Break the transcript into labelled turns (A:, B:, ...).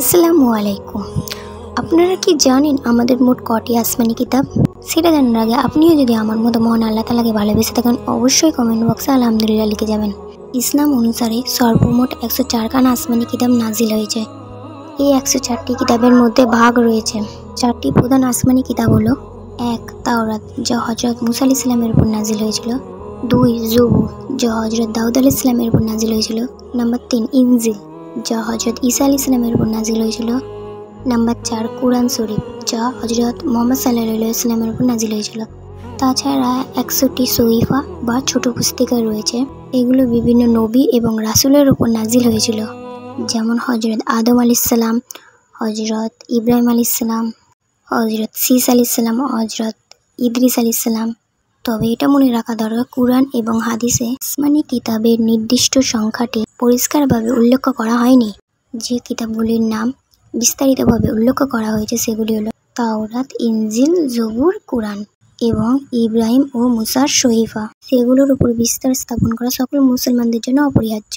A: আসসালামু আলাইকুম। আপনারা কি জানেন আমাদের মোট কটি আসমানি কিতাব? সেটা জানার আগে আপনিও যদি আমার মতো মহান আল্লাহ তাআলাকে ভালোবেসে থাকেন অবশ্যই কমেন্ট বক্সে আলহামদুলিল্লাহ লিখে যাবেন। ইসলাম অনুসারে সর্বমোট 104 আসমানি কিতাব নাজিল হয়েছে। এই 104টি কিতাবের মধ্যে ভাগ রয়েছে। 4টি প্রধান আসমানি কিতাব হলো 1. তাওরাত, যা হযরত মুসা আলাইহিস সালামের উপর নাজিল হয়েছিল। 2. জবুর, যা হযরত দাউদ আলাইহিস সালামের উপর নাজিল হয়েছিল। নাম্বার 3. ইনজিল, যা হযরত ঈসা আলাইহিস সালামের উপর নাজিল হয়েছিল। নাম্বার 4. কুরআন শরীফ, যা হযরত মুহাম্মদ সাল্লাল্লাহু আলাইহি ওয়াসাল্লামের উপর নাজিল হয়েছিল। তাছাড়া 100টি সহিফা বা ছোট পুস্তিকা রয়েছে। এগুলো বিভিন্ন নবী এবং রাসূলের উপর নাজিল হয়েছিল, যেমন হযরত আদম আলাইহিস সালাম, হযরত ইব্রাহিম আলাইহিস সালাম, হযরত সীসা আলাইহিস সালাম, হযরত ইদ্রিস আলাইহিস সালাম। তবে এটা মনে রাখা দরকার, কুরআন এবং হাদিসে আসমানি কিতাবের নির্দিষ্ট সংখ্যাটি পরিষ্কারভাবে উল্লেখ করা হয়নি। যে কিতাবগুলির নাম বিস্তারিতভাবে উল্লেখ করা হয়েছে সেগুলি হলো তাওরাত, ইনজিল, জবুর, কুরআন এবং ইব্রাহিম ও মুসার সহিফা। সেগুলোর উপর বিস্তার স্থাপন করা সকল মুসলমানদের জন্য অপরিহার্য।